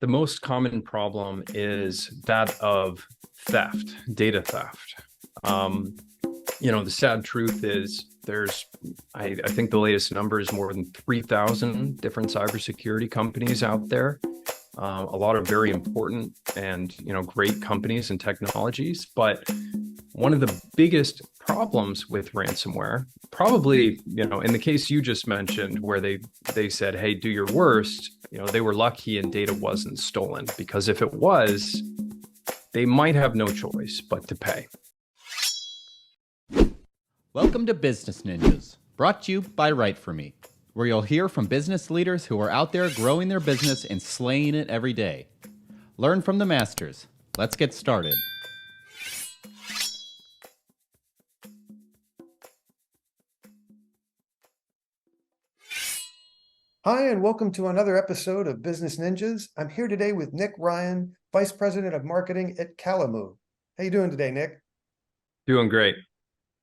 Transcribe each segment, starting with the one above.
the most common problem is that of theft, data theft. Um, the sad truth is I think the latest number is more than 3,000 different cybersecurity companies out there. A lot of very important and, great companies and technologies. But one of the biggest problems with ransomware, probably, in the case you just mentioned, where they said, hey, do your worst, they were lucky and data wasn't stolen, because if it was, they might have no choice but to pay. Welcome to Business Ninjas, brought to you by WriteForMe, where you'll hear from business leaders who are out there growing their business and slaying it every day. Learn from the masters. Let's get started. Hi, and welcome to another episode of Business Ninjas. I'm here today with Nick Ryan, Vice President of Marketing at Calamu. How you doing today, Nick? Doing great.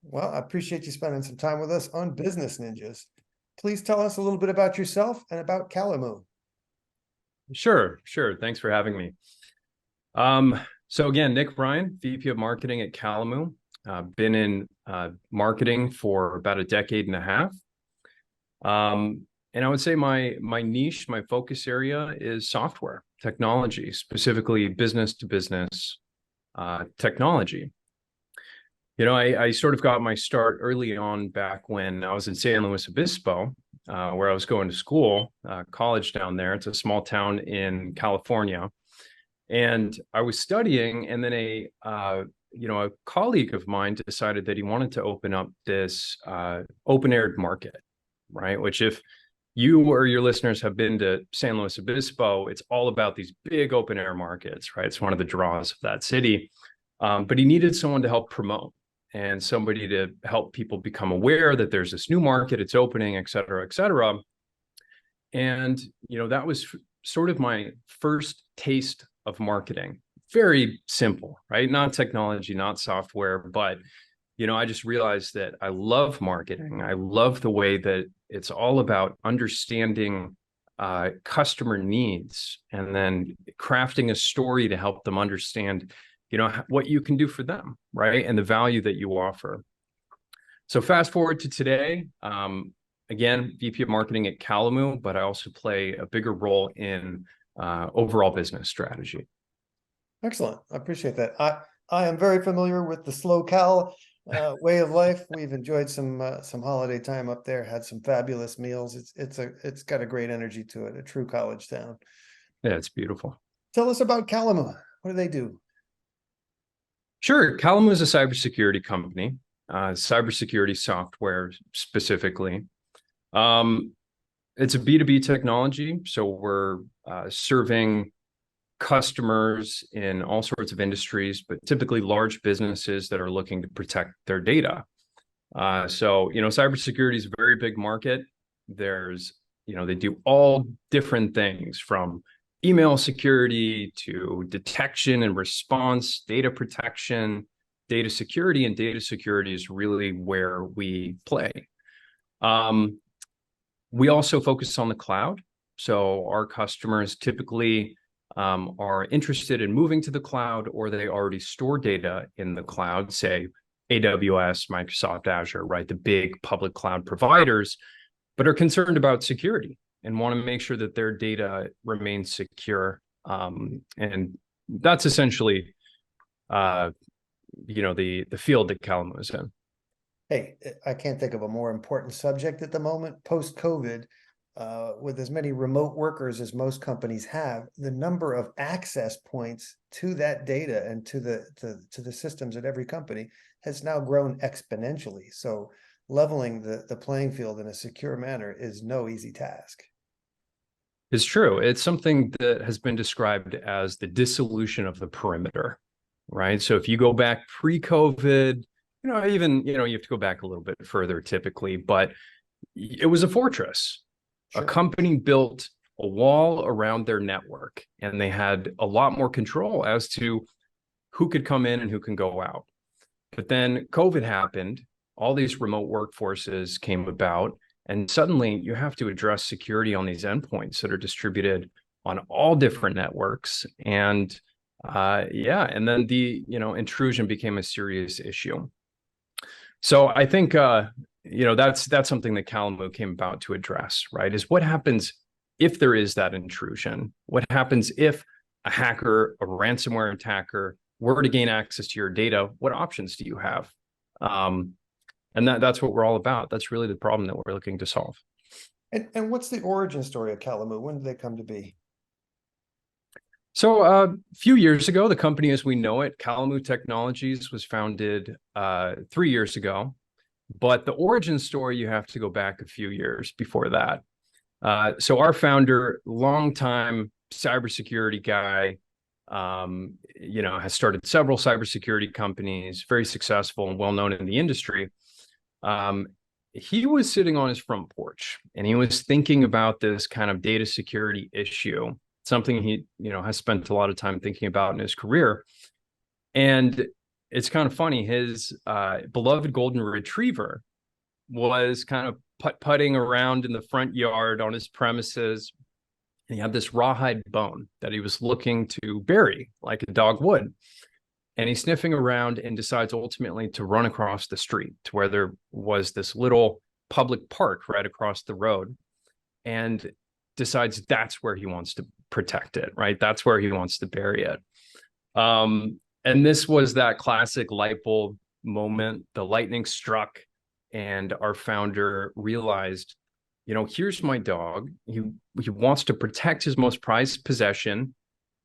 Well, I appreciate you spending some time with us on Business Ninjas. Please tell us a little bit about yourself and about Calamu. Sure. Thanks for having me. So again, Nick Ryan, VP of Marketing at Calamu. Been in marketing for about a decade and a half. And I would say my niche, my focus area is software technology, specifically business to business technology. I sort of got my start early on back when I was in San Luis Obispo, where I was going to school, college down there. It's a small town in California. And I was studying, and then a colleague of mine decided that he wanted to open up this open-air market, right? Which, if you or your listeners have been to San Luis Obispo, it's all about these big open-air markets, right? It's one of the draws of that city. But he needed someone to help promote and somebody to help people become aware that there's this new market, it's opening, et cetera, et cetera. And, that was sort of my first taste of marketing. Very simple, right? Not technology, not software, but, I just realized that I love marketing. I love the way that it's all about understanding customer needs and then crafting a story to help them understand what you can do for them, right? And the value that you offer. So fast forward to today, again, VP of Marketing at Calamu, but I also play a bigger role in overall business strategy. Excellent. I appreciate that. I am very familiar with the slow Cal way of life. We've enjoyed some holiday time up there, had some fabulous meals. It's got a great energy to it, a true college town. Yeah, it's beautiful. Tell us about Calamu. What do they do? Sure. Calamu is a cybersecurity company, cybersecurity software specifically. It's a B2B technology. So we're serving customers in all sorts of industries, but typically large businesses that are looking to protect their data. Cybersecurity is a very big market. They do all different things, from email security to detection and response, data protection, data security, and data security is really where we play. We also focus on the cloud. So our customers typically are interested in moving to the cloud, or they already store data in the cloud, say AWS, Microsoft Azure, right? The big public cloud providers, but are concerned about security and want to make sure that their data remains secure. And that's essentially, the field that Calamu is in. Hey, I can't think of a more important subject at the moment, post-COVID. With as many remote workers as most companies have, the number of access points to that data and to the systems at every company has now grown exponentially. So leveling the playing field in a secure manner is no easy task. It's true. It's something that has been described as the dissolution of the perimeter, right? So if you go back pre-COVID, you have to go back a little bit further typically, but it was a fortress. Sure. A company built a wall around their network, and they had a lot more control as to who could come in and who can go out. But then COVID happened, all these remote workforces came about, and suddenly you have to address security on these endpoints that are distributed on all different networks. And yeah, and then the intrusion became a serious issue. So I think that's something that Calamu came about to address, right? Is what happens if there is that intrusion? What happens if a hacker, a ransomware attacker, were to gain access to your data? What options do you have? And that's what we're all about. That's really the problem that we're looking to solve. And what's the origin story of Calamu? When did they come to be? So a few years ago, the company as we know it, Calamu Technologies, was founded 3 years ago. But the origin story, you have to go back a few years before that. So our founder, longtime cybersecurity guy, has started several cybersecurity companies, very successful and well-known in the industry. He was sitting on his front porch and he was thinking about this kind of data security issue, something he, has spent a lot of time thinking about in his career. And it's kind of funny, his beloved golden retriever was kind of putt-putting around in the front yard on his premises. And he had this rawhide bone that he was looking to bury like a dog would. And he's sniffing around and decides ultimately to run across the street to where there was this little public park right across the road, and decides that's where he wants to protect it, right? That's where he wants to bury it. And this was that classic light bulb moment. The lightning struck, and our founder realized, here's my dog. He wants to protect his most prized possession,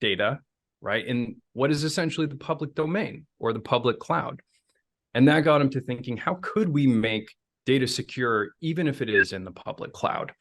data, right? In what is essentially the public domain or the public cloud. And that got him to thinking, how could we make data secure even if it is in the public cloud?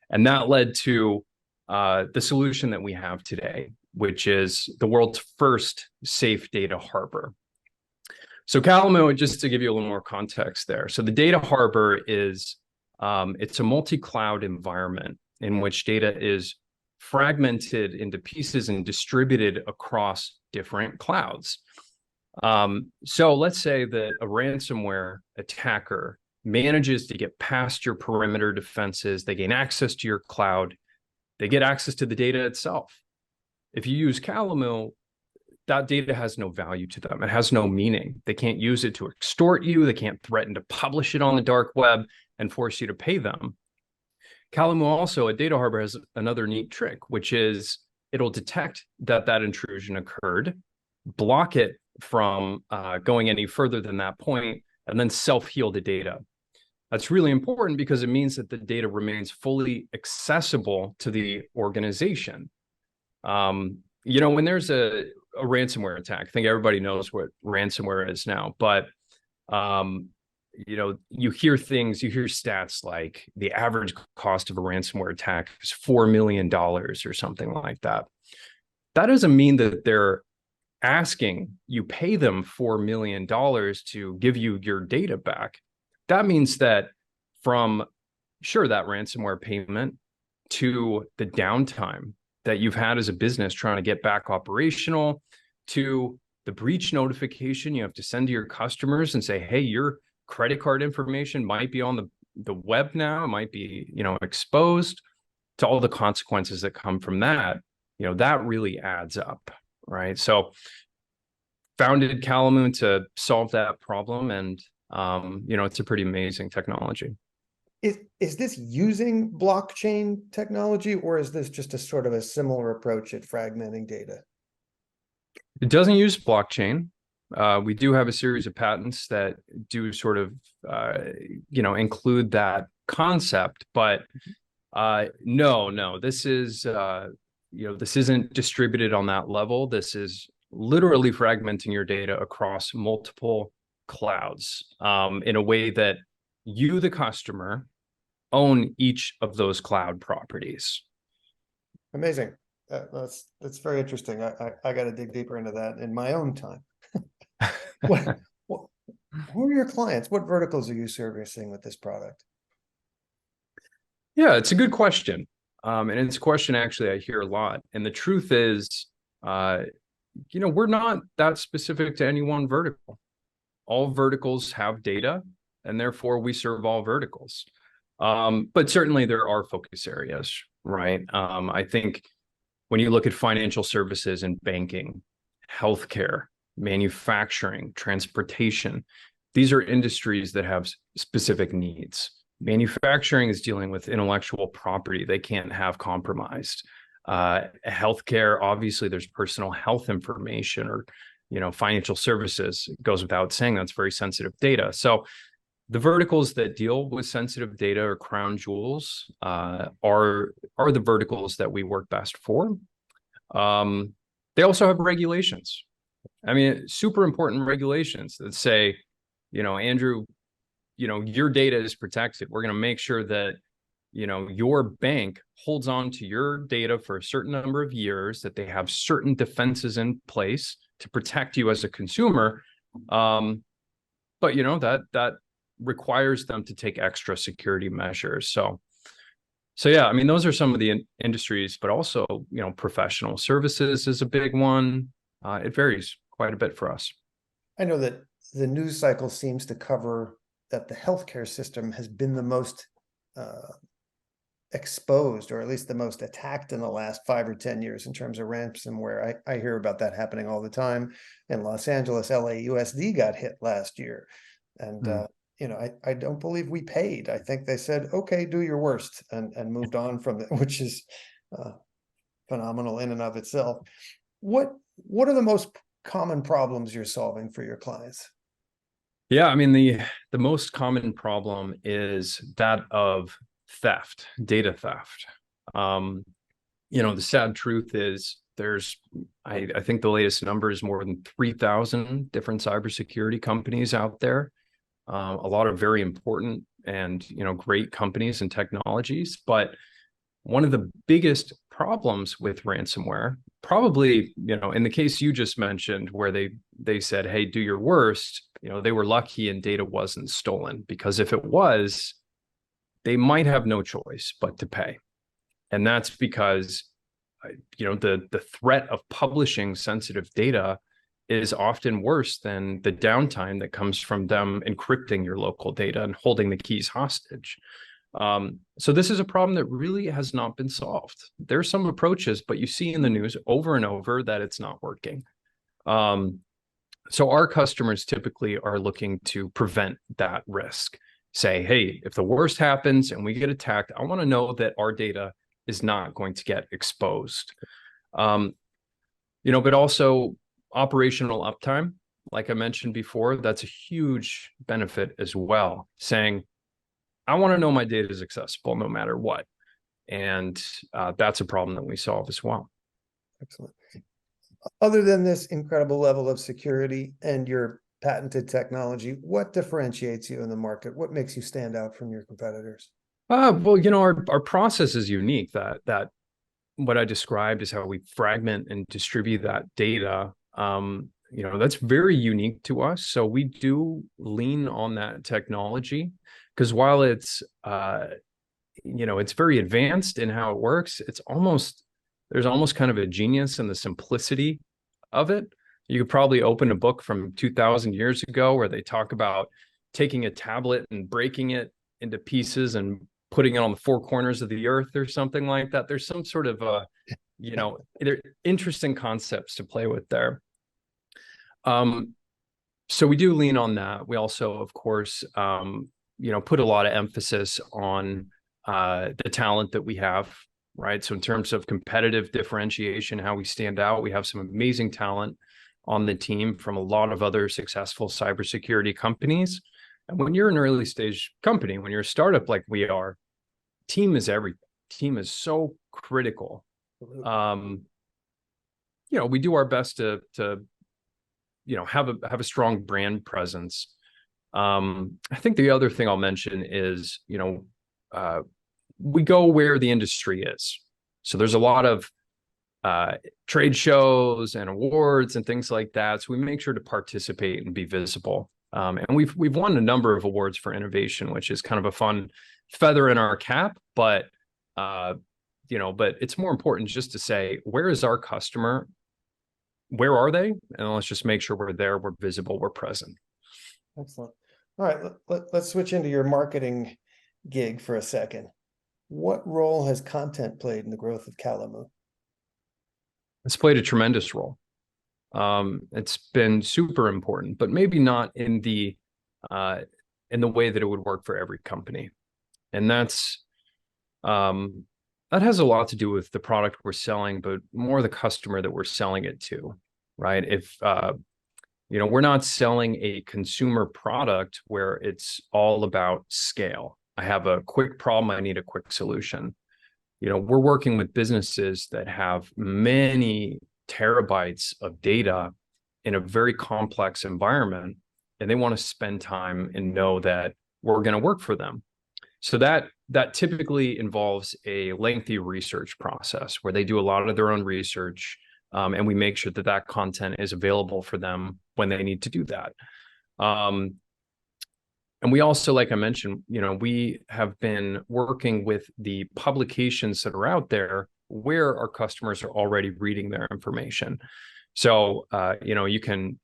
And that led to the solution that we have today, which is the world's first safe data harbor. So Calamu, just to give you a little more context there. So the data harbor is, it's a multi-cloud environment in which data is fragmented into pieces and distributed across different clouds. So let's say that a ransomware attacker manages to get past your perimeter defenses, they gain access to your cloud, they get access to the data itself. If you use Calamu, that data has no value to them. It has no meaning. They can't use it to extort you. They can't threaten to publish it on the dark web and force you to pay them. Calamu also, a data harbor, has another neat trick, which is it'll detect that intrusion occurred, block it from going any further than that point, and then self-heal the data. That's really important because it means that the data remains fully accessible to the organization. When there's a ransomware attack, I think everybody knows what ransomware is now, but you hear stats like the average cost of a ransomware attack is $4 million or something like that. That doesn't mean that they're asking you pay them $4 million to give you your data back. That means that from, sure, that ransomware payment to the downtime that you've had as a business trying to get back operational, to the breach notification you have to send to your customers and say, hey, your credit card information might be on the web now, it might be, exposed, to all the consequences that come from that, that really adds up, right? So founded Calamu to solve that problem, and it's a pretty amazing technology. Is this using blockchain technology, or is this just a sort of a similar approach at fragmenting data? It doesn't use blockchain. We do have a series of patents that do sort of, include that concept, but no, this is, this isn't distributed on that level. This is literally fragmenting your data across multiple clouds in a way that you, the customer, own each of those cloud properties. Amazing. That's very interesting. I got to dig deeper into that in my own time. Who are your clients? What verticals are you servicing with this product? Yeah, it's a good question. And it's a question actually I hear a lot. And the truth is, we're not that specific to any one vertical. All verticals have data, and therefore we serve all verticals. But certainly there are focus areas, right? I think When you look at financial services and banking, healthcare, manufacturing, transportation, these are industries that have specific needs. Manufacturing is dealing with intellectual property. They can't have compromised. Healthcare, obviously, there's personal health information, or financial services. It goes without saying that's very sensitive data. So the verticals that deal with sensitive data or crown jewels are the verticals that we work best for. They also have regulations. I mean, super important regulations that say, Andrew, your data is protected. We're going to make sure that, your bank holds on to your data for a certain number of years, that they have certain defenses in place to protect you as a consumer. But, that requires them to take extra security measures. So yeah, I mean, those are some of the industries, but also, professional services is a big one. It varies quite a bit for us. I know that the news cycle seems to cover that the healthcare system has been the most exposed, or at least the most attacked in the last 5 or 10 years in terms of ransomware. I hear about that happening all the time. In Los Angeles, LAUSD got hit last year. And, I don't believe we paid. I think they said, okay, do your worst, and moved on from it, which is phenomenal in and of itself. What are the most common problems you're solving for your clients? Yeah, I mean, the most common problem is that of theft, data theft. The sad truth is I think the latest number is more than 3,000 different cybersecurity companies out there. A lot of very important and, great companies and technologies. But one of the biggest problems with ransomware, probably, in the case you just mentioned, where they said, hey, do your worst, they were lucky and data wasn't stolen, because if it was, they might have no choice but to pay. And that's because, the threat of publishing sensitive data is often worse than the downtime that comes from them encrypting your local data and holding the keys hostage. So this is a problem that really has not been solved. There's some approaches, but you see in the news over and over that it's not working. So our customers typically are looking to prevent that risk. Say, hey, if the worst happens and we get attacked, I want to know that our data is not going to get exposed. But also operational uptime, like I mentioned before, that's a huge benefit as well. Saying, I want to know my data is accessible no matter what. And that's a problem that we solve as well. Excellent. Other than this incredible level of security and your patented technology, what differentiates you in the market? What makes you stand out from your competitors? Well, our process is unique. That what I described is how we fragment and distribute that data. That's very unique to us. So we do lean on that technology, because while it's it's very advanced in how it works, there's almost kind of a genius in the simplicity of it. You could probably open a book from 2,000 years ago where they talk about taking a tablet and breaking it into pieces and putting it on the four corners of the earth or something like that. There's some sort of they're interesting concepts to play with there. So we do lean on that. We also, of course, put a lot of emphasis on the talent that we have, right? So in terms of competitive differentiation, how we stand out, we have some amazing talent on the team from a lot of other successful cybersecurity companies. And when you're an early stage company, when you're a startup like we are, team is everything. Team is so critical. We do our best to have a strong brand presence. I think the other thing I'll mention is, we go where the industry is. So there's a lot of trade shows and awards and things like that. So we make sure to participate and be visible. And we've won a number of awards for innovation, which is kind of a fun feather in our cap. But but it's more important just to say, where is our customer? Where are they? And let's just make sure we're there, we're visible, we're present. Excellent. All right, let's switch into your marketing gig for a second. What role has content played in the growth of Calamu? It's played a tremendous role. It's been super important, but maybe not in the way that it would work for every company. And that has a lot to do with the product we're selling, but more the customer that we're selling it to, right? If we're not selling a consumer product where it's all about scale. I have a quick problem, I need a quick solution. We're working with businesses that have many terabytes of data in a very complex environment, and they want to spend time and know that we're going to work for them. So that typically involves a lengthy research process where they do a lot of their own research, and we make sure that that content is available for them when they need to do that. And we also, like I mentioned, we have been working with the publications that are out there where our customers are already reading their information. So, you can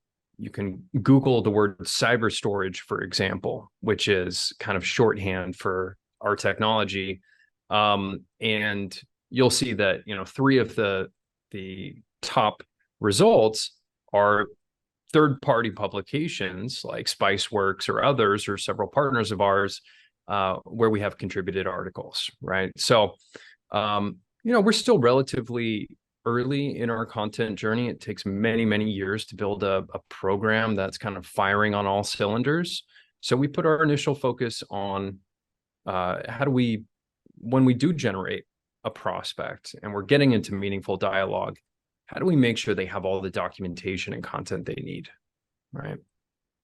Google the word cyber storage, for example, which is kind of shorthand for our technology. And you'll see that, 3 of the top results are third-party publications like Spiceworks or others, or several partners of ours, where we have contributed articles, right? So, we're still relatively early in our content journey. It takes many, many years to build a program that's kind of firing on all cylinders. So we put our initial focus on how do we, when we do generate a prospect and we're getting into meaningful dialogue, how do we make sure they have all the documentation and content they need, right?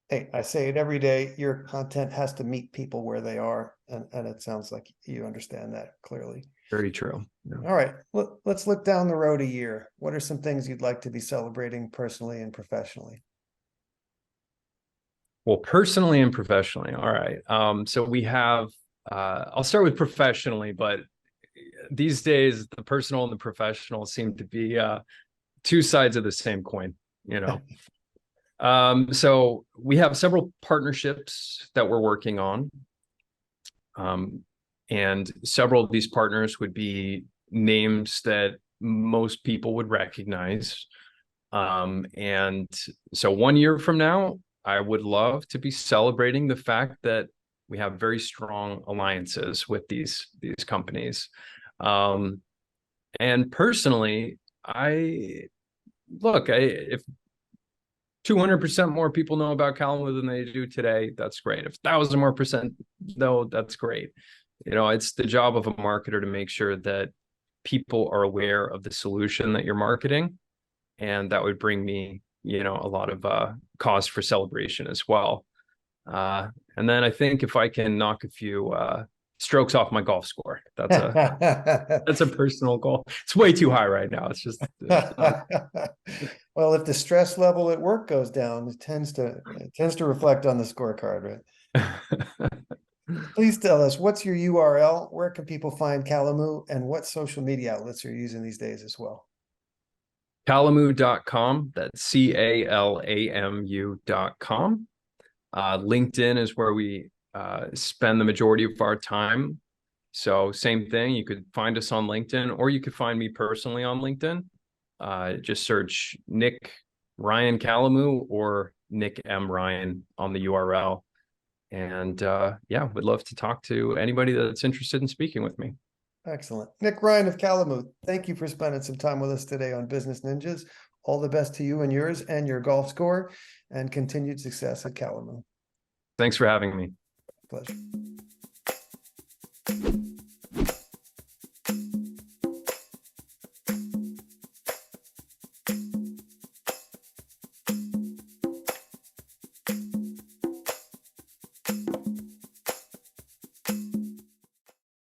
Hey, I say it every day, your content has to meet people where they are. And it sounds like you understand that clearly. Very true. Yeah. All right, let's look down the road a year. What are some things you'd like to be celebrating personally and professionally? Well, personally and professionally. All right. So we have, I'll start with professionally, but these days the personal and the professional seem to be 2 sides of the same coin, So we have several partnerships that we're working on. And several of these partners would be names that most people would recognize. And so 1 year from now, I would love to be celebrating the fact that we have very strong alliances with these companies. And personally, if 200% more people know about Calamu than they do today, that's great. If 1,000 more percent though, that's great. It's the job of a marketer to make sure that people are aware of the solution that you're marketing. And that would bring me, a lot of cause for celebration as well. And then I think if I can knock a few strokes off my golf score, that's a personal goal. It's way too high right now. It's not... Well, if the stress level at work goes down, it tends to reflect on the scorecard, right? Please tell us, what's your URL? Where can people find Calamu, and what social media outlets are you using these days as well? Calamu.com. That's Calamu.com. LinkedIn is where we spend the majority of our time. So same thing, you could find us on LinkedIn, or you could find me personally on LinkedIn. Just search Nick Ryan Calamu or Nick M. Ryan on the URL. And would love to talk to anybody that's interested in speaking with me. Excellent. Nick Ryan of Calamu, thank you for spending some time with us today on Business Ninjas. All the best to you and yours and your golf score, and continued success at Calamu. Thanks for having me. Pleasure.